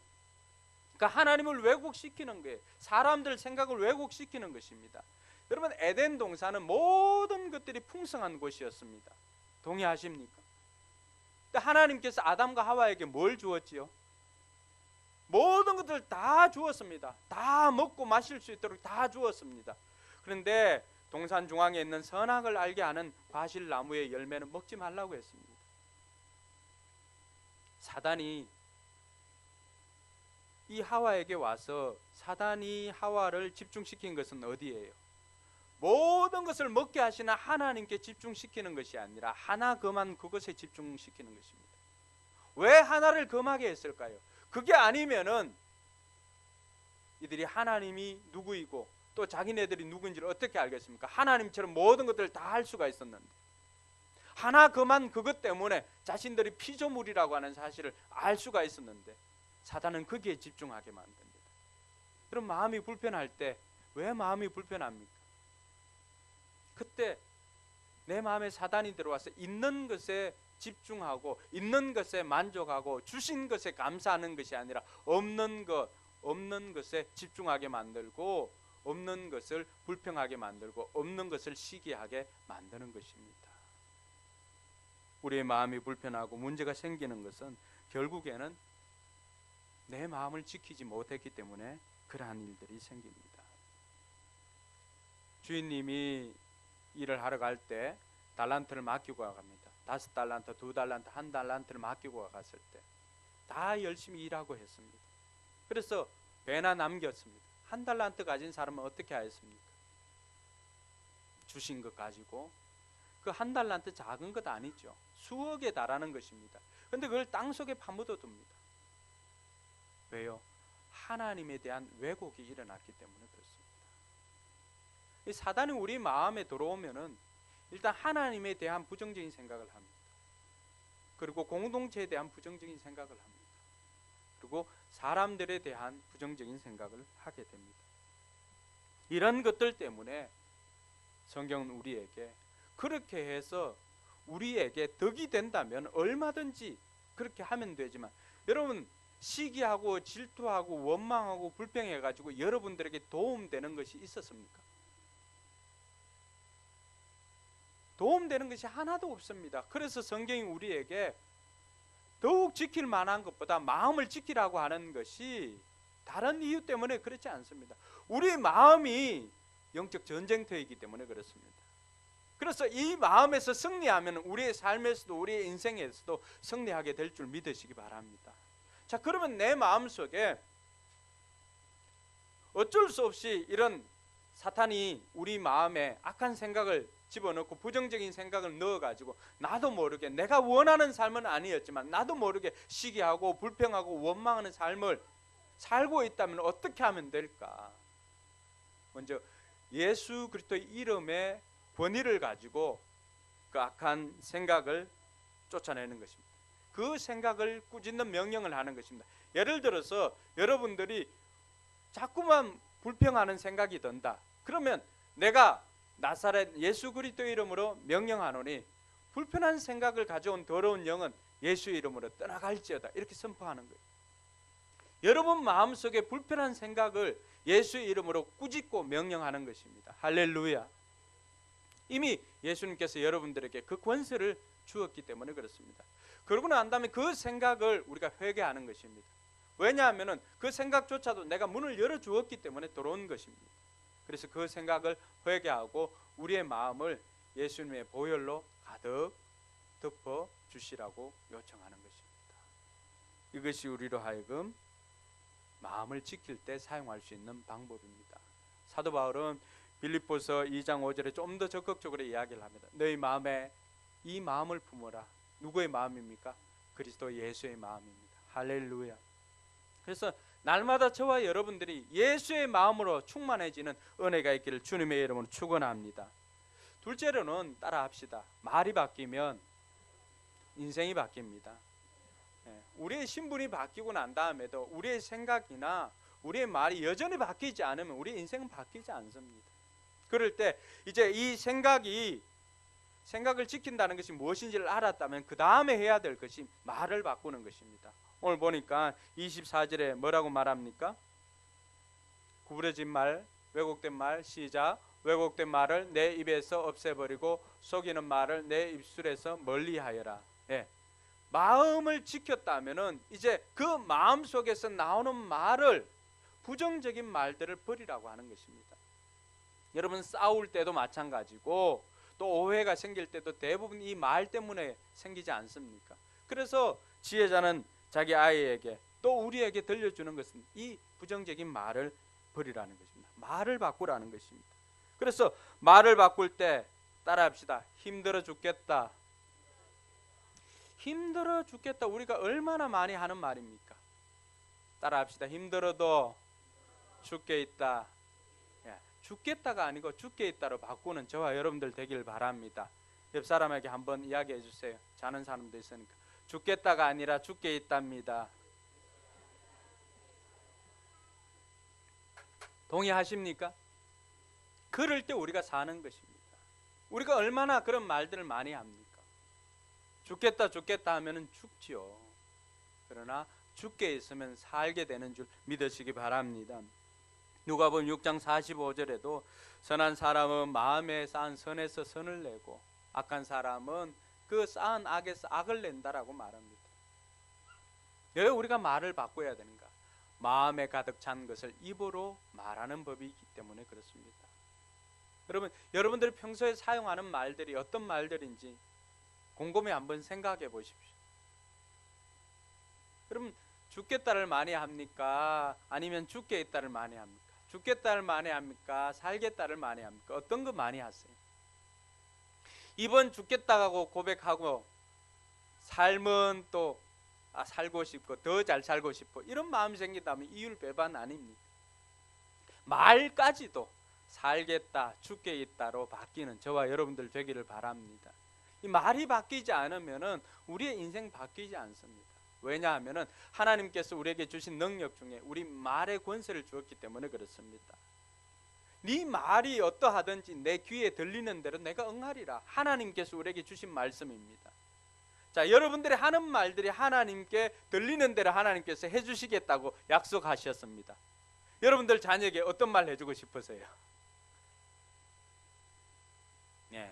그러니까 하나님을 왜곡시키는 거예요. 사람들 생각을 왜곡시키는 것입니다. 여러분 에덴 동산은 모든 것들이 풍성한 곳이었습니다. 동의하십니까? 하나님께서 아담과 하와에게 뭘 주었지요? 모든 것들을 다 주었습니다. 다 먹고 마실 수 있도록 다 주었습니다. 그런데 동산 중앙에 있는 선악을 알게 하는 과실나무의 열매는 먹지 말라고 했습니다. 사단이 이 하와에게 와서 사단이 하와를 집중시킨 것은 어디예요? 모든 것을 먹게 하시는 하나님께 집중시키는 것이 아니라 하나 그만 그것에 집중시키는 것입니다. 왜 하나를 금하게 했을까요? 그게 아니면은 이들이 하나님이 누구이고 또 자기네들이 누구인지를 어떻게 알겠습니까? 하나님처럼 모든 것들을 다 할 수가 있었는데 하나 그만 그것 때문에 자신들이 피조물이라고 하는 사실을 알 수가 있었는데 사단은 거기에 집중하게 만듭니다. 그럼 마음이 불편할 때 왜 마음이 불편합니까? 그때 내 마음에 사단이 들어와서 있는 것에 집중하고 있는 것에 만족하고 주신 것에 감사하는 것이 아니라 없는 것에 집중하게 만들고 없는 것을 불평하게 만들고 없는 것을 시기하게 만드는 것입니다. 우리의 마음이 불편하고 문제가 생기는 것은 결국에는 내 마음을 지키지 못했기 때문에 그러한 일들이 생깁니다. 주인님이 일을 하러 갈 때 달란트를 맡기고 갑니다. 5달란트, 2달란트, 1달란트를 맡기고 갔을 때 다 열심히 일하고 했습니다. 그래서 배나 남겼습니다. 1달란트 가진 사람은 어떻게 하였습니까? 주신 것 가지고 그 한 달란트 작은 것 아니죠. 수억에 달하는 것입니다. 그런데 그걸 땅속에 파묻어 둡니다. 왜요? 하나님에 대한 왜곡이 일어났기 때문에 그렇습니다. 이 사단이 우리 마음에 들어오면은 일단 하나님에 대한 부정적인 생각을 합니다. 그리고 공동체에 대한 부정적인 생각을 합니다. 그리고 사람들에 대한 부정적인 생각을 하게 됩니다. 이런 것들 때문에 성경은 우리에게 그렇게 해서 우리에게 덕이 된다면 얼마든지 그렇게 하면 되지만, 여러분 시기하고 질투하고 원망하고 불평해가지고 여러분들에게 도움되는 것이 있었습니까? 도움되는 것이 하나도 없습니다. 그래서 성경이 우리에게 더욱 지킬 만한 것보다 마음을 지키라고 하는 것이 다른 이유 때문에 그렇지 않습니다. 우리 마음이 영적 전쟁터이기 때문에 그렇습니다. 그래서 이 마음에서 승리하면 우리의 삶에서도 우리의 인생에서도 승리하게 될 줄 믿으시기 바랍니다. 자, 그러면 내 마음속에 어쩔 수 없이 이런 사탄이 우리 마음에 악한 생각을 집어넣고 부정적인 생각을 넣어가지고 나도 모르게, 내가 원하는 삶은 아니었지만 나도 모르게 시기하고 불평하고 원망하는 삶을 살고 있다면 어떻게 하면 될까? 먼저 예수 그리스도의 이름의 권위를 가지고 그 악한 생각을 쫓아내는 것입니다. 그 생각을 꾸짖는 명령을 하는 것입니다. 예를 들어서 여러분들이 자꾸만 불평하는 생각이 든다. 그러면 내가 나사렛 예수 그리스도의 이름으로 명령하노니 불편한 생각을 가져온 더러운 영은 예수의 이름으로 떠나갈지어다. 이렇게 선포하는 거예요. 여러분 마음속에 불편한 생각을 예수의 이름으로 꾸짖고 명령하는 것입니다. 할렐루야. 이미 예수님께서 여러분들에게 그 권세를 주었기 때문에 그렇습니다. 그러고 난 다음에 그 생각을 우리가 회개하는 것입니다. 왜냐하면 그 생각조차도 내가 문을 열어주었기 때문에 들어온 것입니다. 그래서 그 생각을 회개하고 우리의 마음을 예수님의 보혈로 가득 덮어 주시라고 요청하는 것입니다. 이것이 우리로 하여금 마음을 지킬 때 사용할 수 있는 방법입니다. 사도 바울은 빌립보서 2장 5절에 좀 더 적극적으로 이야기를 합니다. 너희 마음에 이 마음을 품어라. 누구의 마음입니까? 그리스도 예수의 마음입니다. 할렐루야. 그래서 날마다 저와 여러분들이 예수의 마음으로 충만해지는 은혜가 있기를 주님의 이름으로 축원합니다. 둘째로는 따라합시다. 말이 바뀌면 인생이 바뀝니다. 우리의 신분이 바뀌고 난 다음에도 우리의 생각이나 우리의 말이 여전히 바뀌지 않으면 우리 인생은 바뀌지 않습니다. 그럴 때 이제 이 생각을 지킨다는 것이 무엇인지를 알았다면 그 다음에 해야 될 것이 말을 바꾸는 것입니다. 오늘 보니까 24절에 뭐라고 말합니까? 구부러진 말, 왜곡된 말, 시작. 왜곡된 말을 내 입에서 없애버리고 속이는 말을 내 입술에서 멀리하여라. 마음을 지켰다면은 이제 그 마음 속에서 나오는 말을, 부정적인 말들을 버리라고 하는 것입니다. 여러분 싸울 때도 마찬가지고 또 오해가 생길 때도 대부분 이 말 때문에 생기지 않습니까? 그래서 지혜자는 자기 아이에게 또 우리에게 들려주는 것은 이 부정적인 말을 버리라는 것입니다. 말을 바꾸라는 것입니다. 그래서 말을 바꿀 때 따라합시다. 힘들어 죽겠다. 힘들어 죽겠다. 우리가 얼마나 많이 하는 말입니까? 따라합시다. 힘들어도 죽게 있다. 죽겠다가 아니고 죽게 있다로 바꾸는 저와 여러분들 되길 바랍니다. 옆 사람에게 한번 이야기해 주세요. 자는 사람도 있으니까. 죽겠다가 아니라 죽게 있답니다. 동의하십니까? 그럴 때 우리가 사는 것입니다. 우리가 얼마나 그런 말들을 많이 합니까? 죽겠다 죽겠다 하면은 죽지요. 그러나 죽게 있으면 살게 되는 줄 믿으시기 바랍니다. 누가복음 6장 45절에도 선한 사람은 마음에 쌓은 선에서 선을 내고 악한 사람은 그 쌓은 악에서 악을 낸다라고 말합니다. 왜 우리가 말을 바꿔야 되는가? 마음에 가득 찬 것을 입으로 말하는 법이기 때문에 그렇습니다. 여러분들이 평소에 사용하는 말들이 어떤 말들인지 곰곰이 한번 생각해 보십시오. 여러분 죽겠다를 많이 합니까? 아니면 죽게 있다를 많이 합니까? 죽겠다를 많이 합니까? 살겠다를 많이 합니까? 어떤 거 많이 하세요? 이번 죽겠다고 고백하고 삶은 또 살고 싶고 더 잘 살고 싶어 이런 마음이 생긴다면 이율배반 아닙니까? 말까지도 살겠다 죽겠다로 바뀌는 저와 여러분들 되기를 바랍니다. 이 말이 바뀌지 않으면 우리의 인생 바뀌지 않습니다. 왜냐하면 하나님께서 우리에게 주신 능력 중에 우리 말의 권세를 주었기 때문에 그렇습니다. 네 말이 어떠하든지 내 귀에 들리는 대로 내가 응하리라. 하나님께서 우리에게 주신 말씀입니다. 자, 여러분들이 하는 말들이 하나님께 들리는 대로 하나님께서 해주시겠다고 약속하셨습니다. 여러분들 자녀에게 어떤 말 해주고 싶으세요? 예.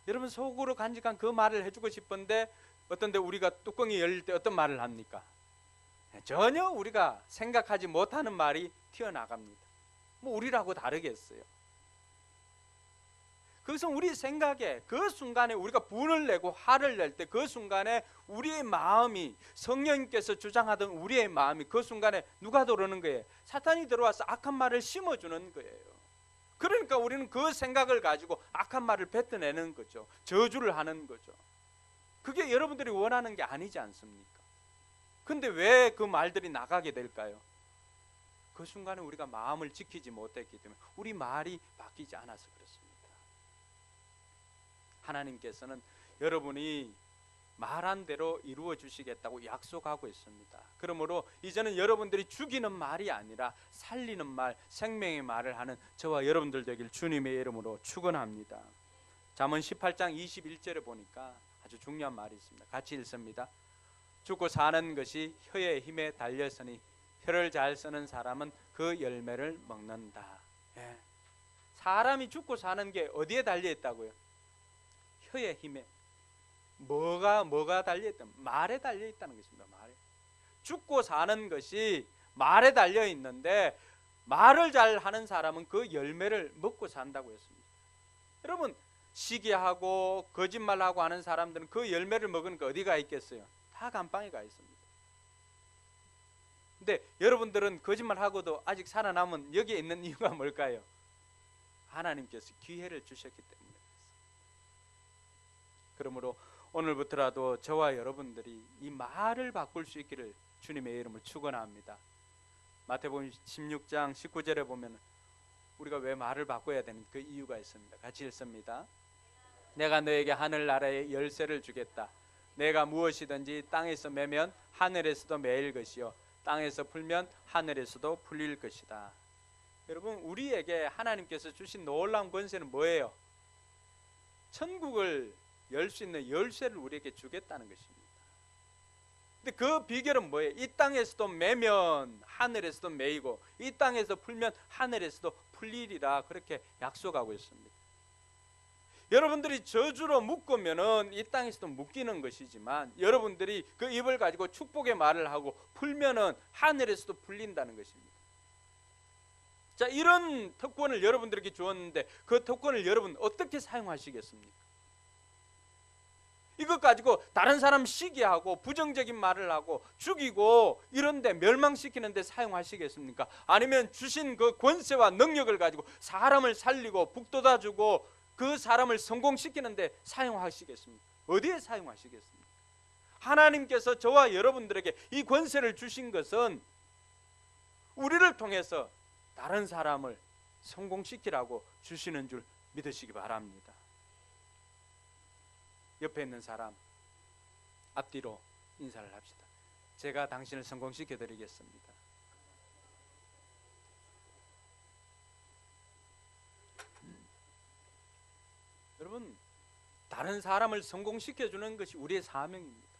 여러분 속으로 간직한 그 말을 해주고 싶은데 어떤데 우리가 뚜껑이 열릴 때 어떤 말을 합니까? 전혀 우리가 생각하지 못하는 말이 튀어나갑니다. 뭐 우리라고 다르겠어요. 그것은 우리 생각에 그 순간에 우리가 분을 내고 화를 낼 때 그 순간에 우리의 마음이 성령님께서 주장하던 우리의 마음이 그 순간에 누가 들어오는 거예요? 사탄이 들어와서 악한 말을 심어주는 거예요. 그러니까 우리는 그 생각을 가지고 악한 말을 뱉어내는 거죠. 저주를 하는 거죠. 그게 여러분들이 원하는 게 아니지 않습니까? 근데 왜 그 말들이 나가게 될까요? 그 순간에 우리가 마음을 지키지 못했기 때문에 우리 말이 바뀌지 않아서 그렇습니다. 하나님께서는 여러분이 말한 대로 이루어 주시겠다고 약속하고 있습니다. 그러므로 이제는 여러분들이 죽이는 말이 아니라 살리는 말, 생명의 말을 하는 저와 여러분들 되길 주님의 이름으로 축원합니다. 잠언 18장 21절에 보니까 아주 중요한 말이 있습니다. 같이 읽습니다. 죽고 사는 것이 혀의 힘에 달렸으니 혀를 잘 쓰는 사람은 그 열매를 먹는다. 예. 사람이 죽고 사는 게 어디에 달려 있다고요? 혀의 힘에. 뭐가 달려 있다? 말에 달려 있다는 것입니다. 말에. 죽고 사는 것이 말에 달려 있는데 말을 잘 하는 사람은 그 열매를 먹고 산다고 했습니다. 여러분 시기하고 거짓말하고 하는 사람들은 그 열매를 먹으니까 어디가 있겠어요? 다 감방에 가 있습니다. 근데 여러분들은 거짓말하고도 아직 살아남은 여기에 있는 이유가 뭘까요? 하나님께서 기회를 주셨기 때문에. 그러므로 오늘부터라도 저와 여러분들이 이 말을 바꿀 수 있기를 주님의 이름을 축원합니다. 마태복음 16장 19절에 보면 우리가 왜 말을 바꿔야 되는 그 이유가 있습니다. 같이 읽습니다. 내가 너에게 하늘나라의 열쇠를 주겠다. 내가 무엇이든지 땅에서 매면 하늘에서도 매일 것이요 땅에서 풀면 하늘에서도 풀릴 것이다. 여러분 우리에게 하나님께서 주신 놀라운 권세는 뭐예요? 천국을 열 수 있는 열쇠를 우리에게 주겠다는 것입니다. 근데 그 비결은 뭐예요? 이 땅에서도 매면 하늘에서도 매이고 이 땅에서 풀면 하늘에서도 풀리리라 그렇게 약속하고 있습니다. 여러분들이 저주로 묶으면은 이 땅에서도 묶이는 것이지만 여러분들이 그 입을 가지고 축복의 말을 하고 풀면은 하늘에서도 풀린다는 것입니다. 자, 이런 특권을 여러분들에게 주었는데 그 특권을 여러분 어떻게 사용하시겠습니까? 이것 가지고 다른 사람 시기하고 부정적인 말을 하고 죽이고 이런데 멸망시키는데 사용하시겠습니까? 아니면 주신 그 권세와 능력을 가지고 사람을 살리고 북돋아주고 그 사람을 성공시키는데 사용하시겠습니까? 어디에 사용하시겠습니까? 하나님께서 저와 여러분들에게 이 권세를 주신 것은 우리를 통해서 다른 사람을 성공시키라고 주시는 줄 믿으시기 바랍니다. 옆에 있는 사람 앞뒤로 인사를 합시다. 제가 당신을 성공시켜 드리겠습니다. 여러분 다른 사람을 성공시켜 주는 것이 우리의 사명입니다.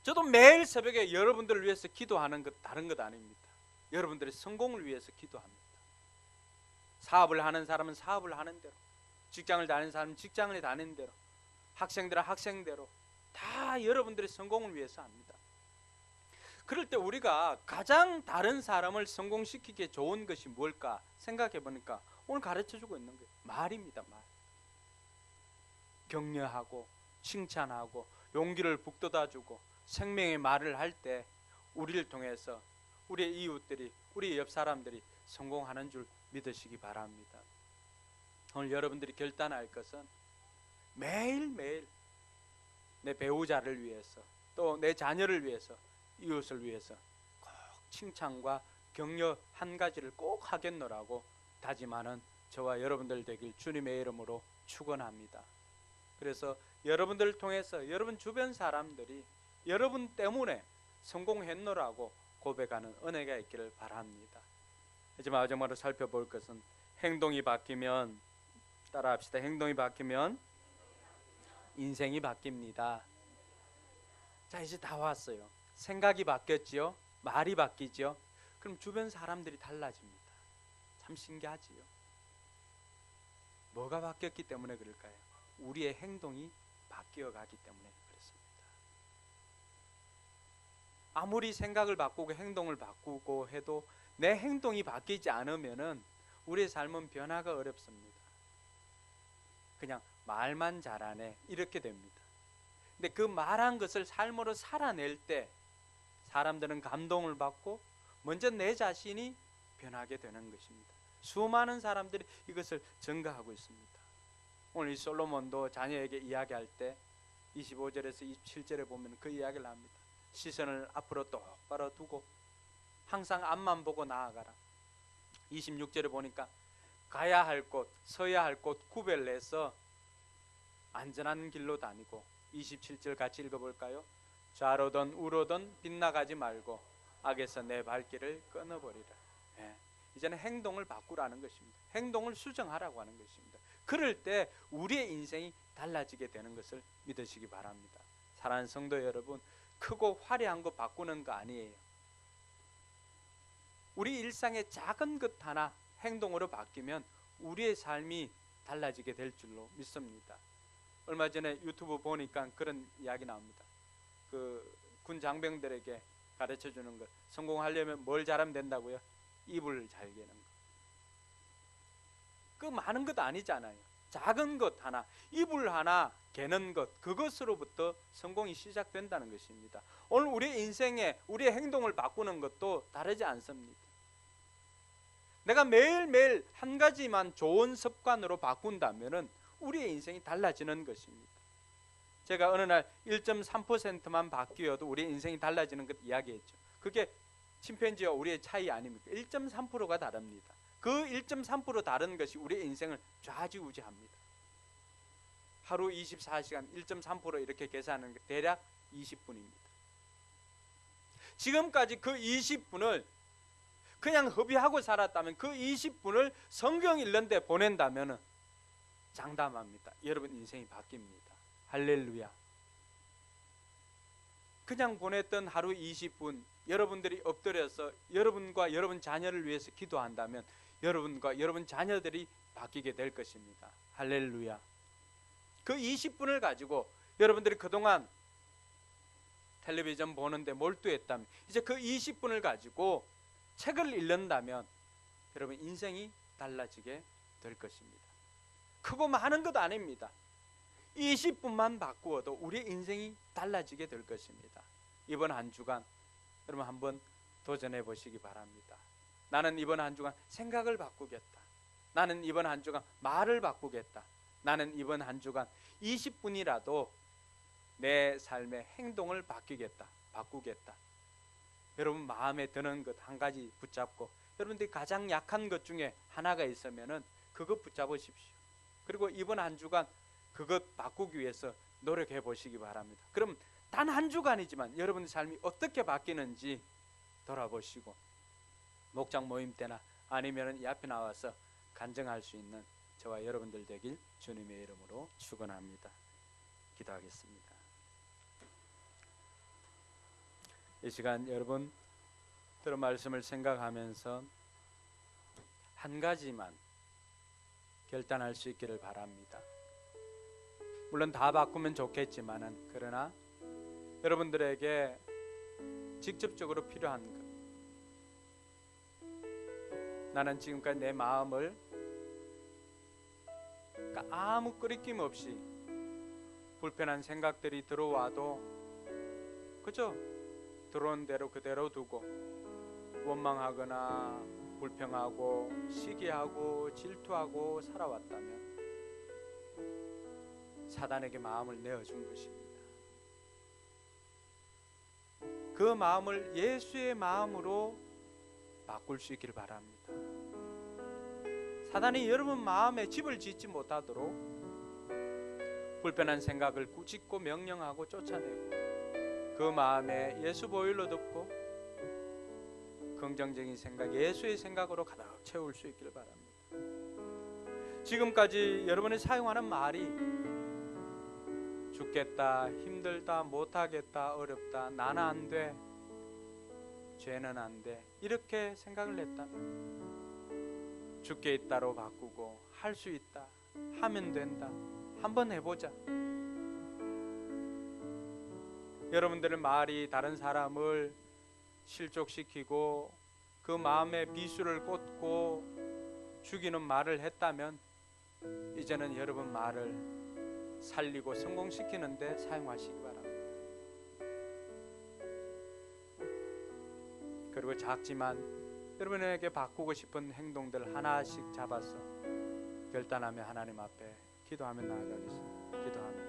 저도 매일 새벽에 여러분들을 위해서 기도하는 것 다른 것 아닙니다. 여러분들의 성공을 위해서 기도합니다. 사업을 하는 사람은 사업을 하는 대로, 직장을 다니는 사람은 직장을 다니는 대로, 학생들은 학생대로 다 여러분들의 성공을 위해서 합니다. 그럴 때 우리가 가장 다른 사람을 성공시키기에 좋은 것이 뭘까 생각해 보니까 오늘 가르쳐주고 있는 거예요. 말입니다. 말. 격려하고 칭찬하고 용기를 북돋아주고 생명의 말을 할 때 우리를 통해서 우리의 이웃들이 우리 옆 사람들이 성공하는 줄 믿으시기 바랍니다. 오늘 여러분들이 결단할 것은 매일매일 내 배우자를 위해서, 또 내 자녀를 위해서, 이웃을 위해서 꼭 칭찬과 격려 한 가지를 꼭 하겠노라고 다짐하는 저와 여러분들 되길 주님의 이름으로 축원합니다. 그래서 여러분들을 통해서 여러분 주변 사람들이 여러분 때문에 성공했노라고 고백하는 은혜가 있기를 바랍니다. 이제 마지막으로 살펴볼 것은 행동이 바뀌면, 따라합시다. 행동이 바뀌면 인생이 바뀝니다. 자, 이제 다 왔어요. 생각이 바뀌었지요. 말이 바뀌지요. 그럼 주변 사람들이 달라집니다. 참 신기하지요. 뭐가 바뀌었기 때문에 그럴까요? 우리의 행동이 바뀌어 가기 때문에 그렇습니다. 아무리 생각을 바꾸고 행동을 바꾸고 해도 내 행동이 바뀌지 않으면은 우리의 삶은 변화가 어렵습니다. 그냥 말만 잘하네 이렇게 됩니다. 근데 그 말한 것을 삶으로 살아낼 때 사람들은 감동을 받고 먼저 내 자신이 변하게 되는 것입니다. 수많은 사람들이 이것을 증거하고 있습니다. 오늘 이 솔로몬도 자녀에게 이야기할 때 25절에서 27절에 보면 그 이야기를 합니다. 시선을 앞으로 똑바로 두고 항상 앞만 보고 나아가라. 26절에 보니까 가야 할 곳, 서야 할 곳 구별내서 안전한 길로 다니고, 27절 같이 읽어볼까요? 좌로든 우로든 빗나가지 말고 악에서 내 발길을 끊어버리라. 이제는 행동을 바꾸라는 것입니다. 행동을 수정하라고 하는 것입니다. 그럴 때 우리의 인생이 달라지게 되는 것을 믿으시기 바랍니다. 사랑하는 성도 여러분, 크고 화려한 거 바꾸는 거 아니에요. 우리 일상의 작은 것 하나 행동으로 바뀌면 우리의 삶이 달라지게 될 줄로 믿습니다. 얼마 전에 유튜브 보니까 그런 이야기 나옵니다. 그 군 장병들에게 가르쳐 주는 것, 성공하려면 뭘 잘하면 된다고요? 이불 잘 개는 거. 그 많은 것 아니잖아요. 작은 것 하나, 이불 하나 개는 것, 그것으로부터 성공이 시작된다는 것입니다. 오늘 우리 인생에 우리의 행동을 바꾸는 것도 다르지 않습니다. 내가 매일매일 한 가지만 좋은 습관으로 바꾼다면 우리의 인생이 달라지는 것입니다. 제가 어느 날 1.3%만 바뀌어도 우리의 인생이 달라지는 것 이야기했죠. 그게 침팬지와 우리의 차이 아닙니까? 1.3%가 다릅니다. 그 1.3% 다른 것이 우리의 인생을 좌지우지합니다. 하루 24시간 1.3% 이렇게 계산하는 게 대략 20분입니다. 지금까지 그 20분을 그냥 허비하고 살았다면, 그 20분을 성경 읽는 데 보낸다면 장담합니다. 여러분 인생이 바뀝니다. 할렐루야. 그냥 보냈던 하루 20분 여러분들이 엎드려서 여러분과 여러분 자녀를 위해서 기도한다면 여러분과 여러분 자녀들이 바뀌게 될 것입니다. 할렐루야. 그 20분을 가지고 여러분들이 그동안 텔레비전 보는데 몰두했다면 이제 그 20분을 가지고 책을 읽는다면 여러분 인생이 달라지게 될 것입니다. 크고 많은 것 아닙니다. 20분만 바꾸어도 우리 인생이 달라지게 될 것입니다. 이번 한 주간 여러분 한번 도전해 보시기 바랍니다. 나는 이번 한 주간 생각을 바꾸겠다. 나는 이번 한 주간 말을 바꾸겠다. 나는 이번 한 주간 20분이라도 내 삶의 행동을 바꾸겠다. 여러분 마음에 드는 것 한 가지 붙잡고, 여러분들이 가장 약한 것 중에 하나가 있으면은 그것 붙잡으십시오. 그리고 이번 한 주간 그것 바꾸기 위해서 노력해 보시기 바랍니다. 그럼 단 한 주간이지만 여러분의 삶이 어떻게 바뀌는지 돌아보시고 목장 모임 때나 아니면 이 앞에 나와서 간증할 수 있는 저와 여러분들 되길 주님의 이름으로 축원합니다. 기도하겠습니다. 이 시간 여러분 들은 말씀을 생각하면서 한 가지만 결단할 수 있기를 바랍니다. 물론 다 바꾸면 좋겠지만은 그러나 여러분들에게 직접적으로 필요한 것, 나는 지금까지 내 마음을 아무 끄리낌 없이 불편한 생각들이 들어와도 그저 들어온 대로 그대로 두고 원망하거나 불평하고 시기하고 질투하고 살아왔다면 사단에게 마음을 내어준 것입니다. 그 마음을 예수의 마음으로 바꿀 수 있기를 바랍니다. 사단이 여러분 마음에 집을 짓지 못하도록 불편한 생각을 꾸짖고 명령하고 쫓아내고 그 마음에 예수 보혈로 덮고 긍정적인 생각, 예수의 생각으로 가득 채울 수 있기를 바랍니다. 지금까지 여러분이 사용하는 말이 죽겠다, 힘들다, 못하겠다, 어렵다, 나는 안 돼, 죄는 안 돼, 이렇게 생각을 했다면 죽게 있다로 바꾸고 할 수 있다, 하면 된다, 한번 해보자. 여러분들의 말이 다른 사람을 실족시키고 그 마음에 비수를 꽂고 죽이는 말을 했다면 이제는 여러분 말을 살리고 성공시키는 데 사용하시기 바랍니다. 그리고 작지만 여러분에게 바꾸고 싶은 행동들 하나씩 잡아서 결단하며 하나님 앞에 기도하며 나아가겠습니다. 기도합니다.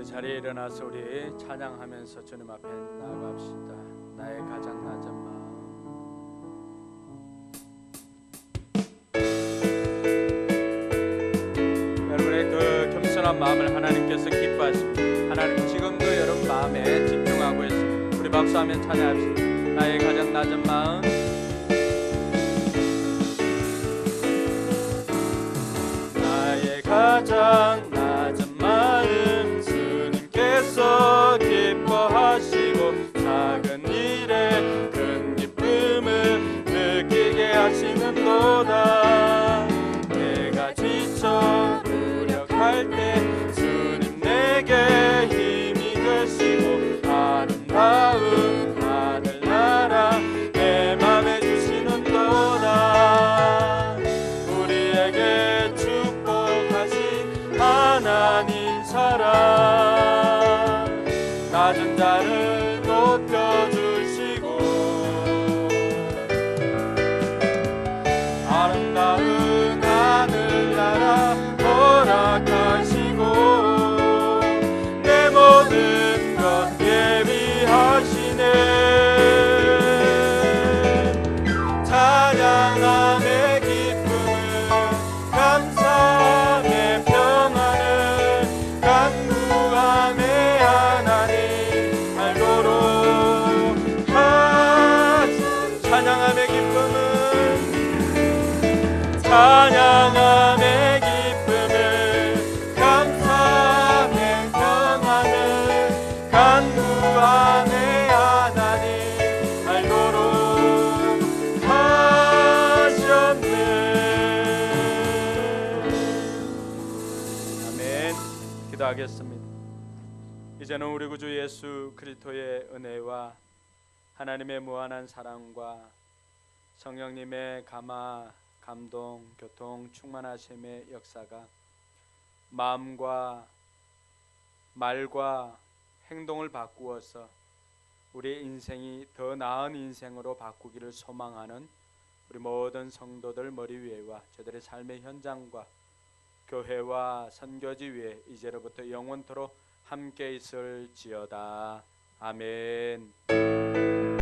자리에 일어나서 우리 찬양하면서 주님 앞에 나아갑시다. 나의 가장 낮은 마음. 여러분의 그 겸손한 마음을 하나님께서 기뻐하십니다. 하나님 지금도 여러분 마음에 집중하고 있습니다. 우리 박수하며 찬양합시다. 나의 가장 낮은 마음. 나의 가장 낮은 마음 기뻐하시고 작은 일에 큰 기쁨을 느끼게 하시는도다. 내가 지쳐 무력할 때 주님 내게 힘이 되시고 아름다운 하늘나라 내 맘에 주시는도다. 우리에게 축복하신 하나님 사랑 낮은 자를 높여주시고 아름다운 하늘나라 허락하시고 내 모든 것 예비하시네. 찬양함의 기쁨을 감사함의 평안을 간구함의 찬양함의 기쁨을 감사함의 평안을 간구함의 하나님 알도록 하셨네. 아멘. 기도하겠습니다. 이제는 우리 구주 예수 그리스도의 은혜와 하나님의 무한한 사랑과 성령님의 감화, 감동, 교통, 충만하심의 역사가 마음과 말과 행동을 바꾸어서 우리의 인생이 더 나은 인생으로 바꾸기를 소망하는 우리 모든 성도들 머리 위에와 저들의 삶의 현장과 교회와 선교지 위에 이제로부터 영원토록 함께 있을지어다. 아멘.